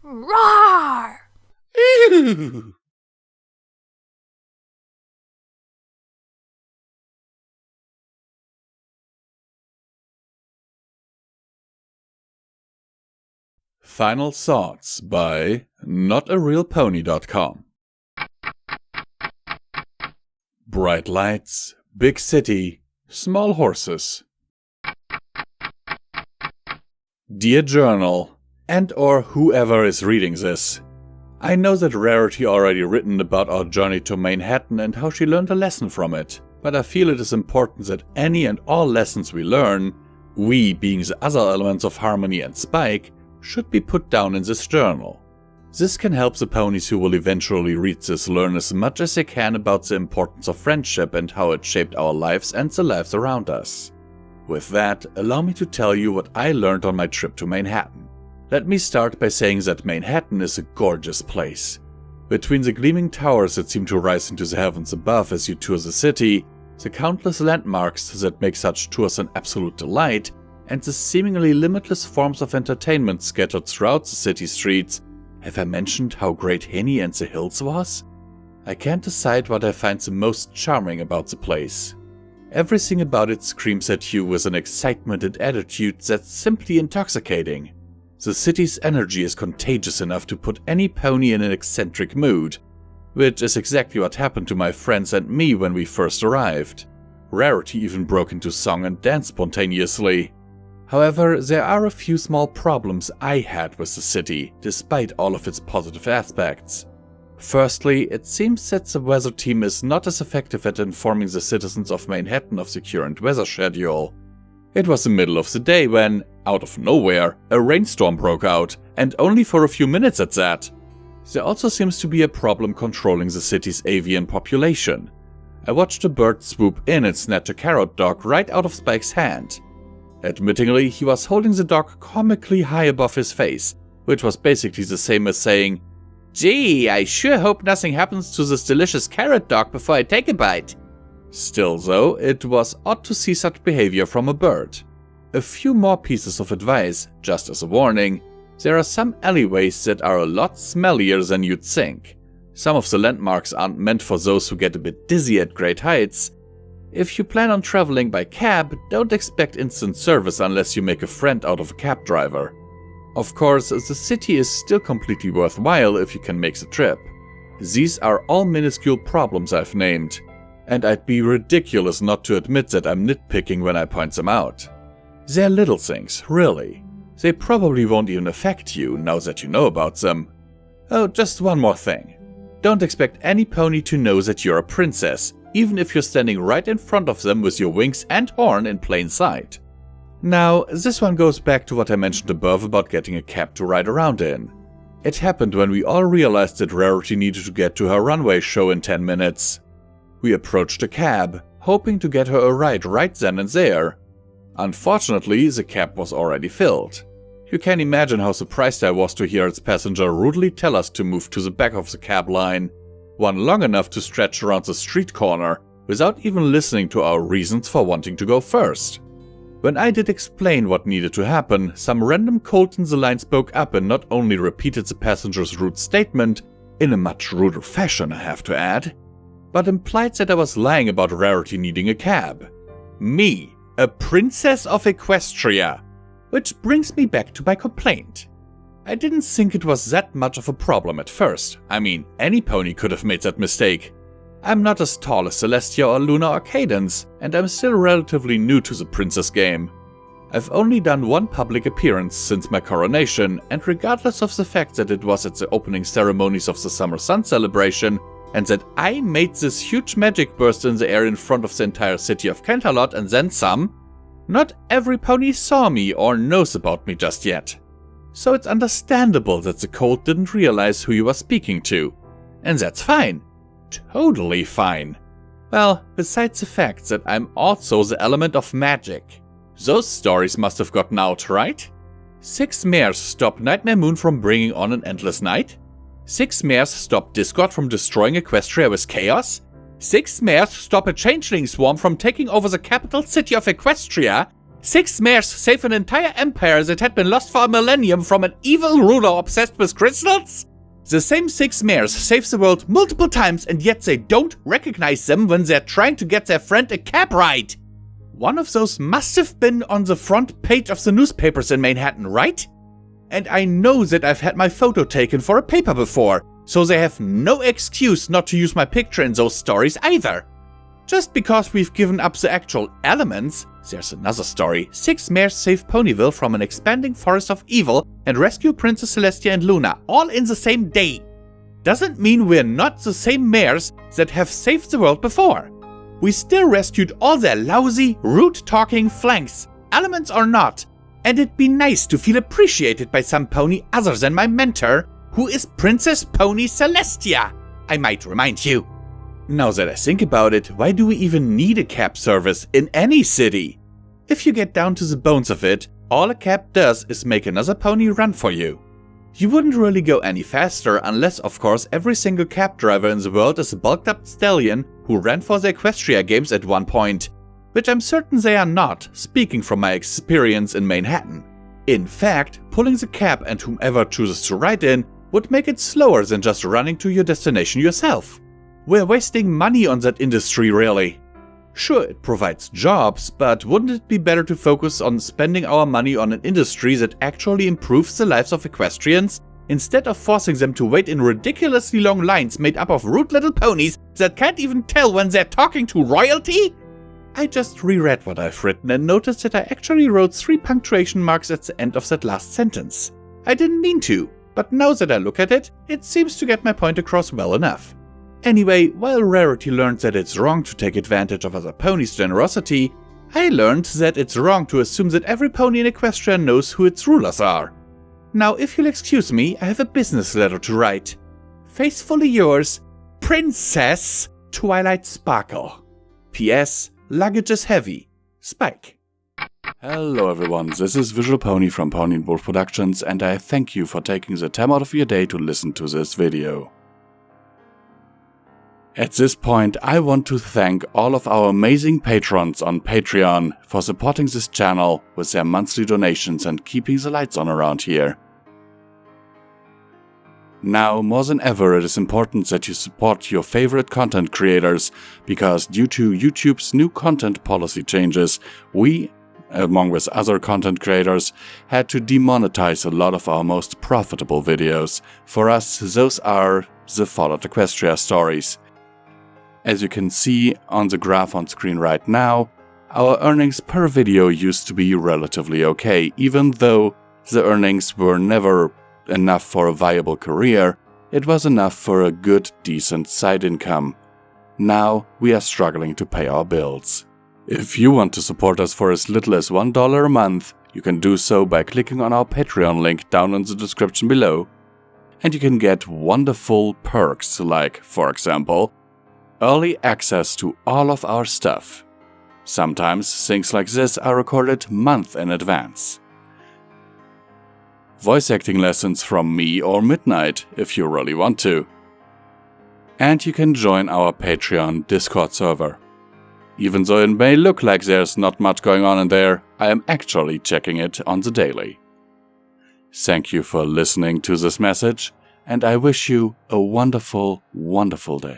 Roar! Ew. Final Thoughts by NotARealPonydotcom. Bright lights, big city, small horses. Dear Journal, and/or whoever is reading this, I know that Rarity already written about our journey to Manhattan and how she learned a lesson from it, but I feel it is important that any and all lessons we learn, we being the other elements of Harmony and Spike, should be put down in this journal. This can help the ponies who will eventually read this learn as much as they can about the importance of friendship and how it shaped our lives and the lives around us. With that, allow me to tell you what I learned on my trip to Manhattan. Let me start by saying that Manhattan is a gorgeous place. Between the gleaming towers that seem to rise into the heavens above as you tour the city, the countless landmarks that make such tours an absolute delight, and the seemingly limitless forms of entertainment scattered throughout the city streets, have I mentioned how great Henny and the Hills was? I can't decide what I find the most charming about the place. Everything about it screams at you with an excitement and attitude that's simply intoxicating. The city's energy is contagious enough to put any pony in an eccentric mood, which is exactly what happened to my friends and me when we first arrived. Rarity even broke into song and dance spontaneously. However, there are a few small problems I had with the city, despite all of its positive aspects. Firstly, it seems that the weather team is not as effective at informing the citizens of Manhattan of the current weather schedule. It was the middle of the day when, out of nowhere, a rainstorm broke out, and only for a few minutes at that. There also seems to be a problem controlling the city's avian population. I watched a bird swoop in and snatch a carrot dog right out of Spike's hand. Admittingly, he was holding the dog comically high above his face, which was basically the same as saying, "Gee, I sure hope nothing happens to this delicious carrot dog before I take a bite." Still though, it was odd to see such behavior from a bird. A few more pieces of advice, just as a warning. There are some alleyways that are a lot smellier than you'd think. Some of the landmarks aren't meant for those who get a bit dizzy at great heights. If you plan on traveling by cab, don't expect instant service unless you make a friend out of a cab driver. Of course, the city is still completely worthwhile if you can make the trip. These are all minuscule problems I've named, and I'd be ridiculous not to admit that I'm nitpicking when I point them out. They're little things, really. They probably won't even affect you now that you know about them. Oh, just one more thing. Don't expect any pony to know that you're a princess, even if you're standing right in front of them with your wings and horn in plain sight. Now, this one goes back to what I mentioned above about getting a cab to ride around in. It happened when we all realized that Rarity needed to get to her runway show in 10 minutes. We approached a cab, hoping to get her a ride right then and there. Unfortunately, the cab was already filled. You can imagine how surprised I was to hear its passenger rudely tell us to move to the back of the cab line, one long enough to stretch around the street corner, without even listening to our reasons for wanting to go first. When I did explain what needed to happen, some random colt in the line spoke up and not only repeated the passenger's rude statement, in a much ruder fashion I have to add, but implied that I was lying about Rarity needing a cab. Me, a princess of Equestria! Which brings me back to my complaint. I didn't think it was that much of a problem at first. I mean, any pony could have made that mistake. I'm not as tall as Celestia or Luna or Cadence, and I'm still relatively new to the princess game. I've only done one public appearance since my coronation, and regardless of the fact that it was at the opening ceremonies of the Summer Sun celebration, and that I made this huge magic burst in the air in front of the entire city of Canterlot and then some, not every pony saw me or knows about me just yet. So it's understandable that the colt didn't realize who you were speaking to. And that's fine. Totally fine. Well, besides the fact that I'm also the element of magic. Those stories must have gotten out, right? 6 mares stopped Nightmare Moon from bringing on an endless night? 6 mares stop Discord from destroying Equestria with chaos? 6 mares stop a changeling swarm from taking over the capital city of Equestria? 6 mares save an entire empire that had been lost for a millennium from an evil ruler obsessed with crystals? The same 6 mares save the world multiple times, and yet they don't recognize them when they're trying to get their friend a cab ride. One of those must have been on the front page of the newspapers in Manhattan, right? And I know that I've had my photo taken for a paper before, so they have no excuse not to use my picture in those stories either. Just because we've given up the actual elements, there's another story. 6 mares save Pony&Wolf from an expanding forest of evil and rescue Princess Celestia and Luna, all in the same day. Doesn't mean we're not the same mares that have saved the world before. We still rescued all their lousy, rude-talking flanks, elements or not, and it'd be nice to feel appreciated by some pony other than my mentor, who is Princess Pony Celestia, I might remind you. Now that I think about it, why do we even need a cab service in any city? If you get down to the bones of it, all a cab does is make another pony run for you. You wouldn't really go any faster unless, of course, every single cab driver in the world is a bulked up stallion who ran for the Equestria games at one point, which I'm certain they are not, speaking from my experience in Manhattan. In fact, pulling the cab and whomever chooses to ride in would make it slower than just running to your destination yourself. We're wasting money on that industry, really. Sure, it provides jobs, but wouldn't it be better to focus on spending our money on an industry that actually improves the lives of equestrians, instead of forcing them to wait in ridiculously long lines made up of rude little ponies that can't even tell when they're talking to royalty? I just reread what I've written and noticed that I actually wrote 3 punctuation marks at the end of that last sentence. I didn't mean to, but now that I look at it, it seems to get my point across well enough. Anyway, while Rarity learned that it's wrong to take advantage of other ponies' generosity, I learned that it's wrong to assume that every pony in Equestria knows who its rulers are. Now, if you'll excuse me, I have a business letter to write. Faithfully yours, Princess Twilight Sparkle. P.S. Luggage is heavy. Spike. Hello everyone, this is Visual Pony from Pony&Wolf Productions, and I thank you for taking the time out of your day to listen to this video. At this point, I want to thank all of our amazing patrons on Patreon for supporting this channel with their monthly donations and keeping the lights on around here. Now, more than ever, it is important that you support your favorite content creators, because due to YouTube's new content policy changes, we, along with other content creators, had to demonetize a lot of our most profitable videos. For us, those are the Fallout Equestria stories. As you can see on the graph on screen right now, our earnings per video used to be relatively okay. Even though the earnings were never enough for a viable career, it was enough for a good, decent side income. Now we are struggling to pay our bills. If you want to support us for as little as $1 a month, you can do so by clicking on our Patreon link down in the description below. And you can get wonderful perks like, for example, early access to all of our stuff. Sometimes things like this are recorded months in advance. Voice acting lessons from me or Midnight, if you really want to. And you can join our Patreon Discord server. Even though it may look like there's not much going on in there, I am actually checking it on the daily. Thank you for listening to this message, and I wish you a wonderful, wonderful day.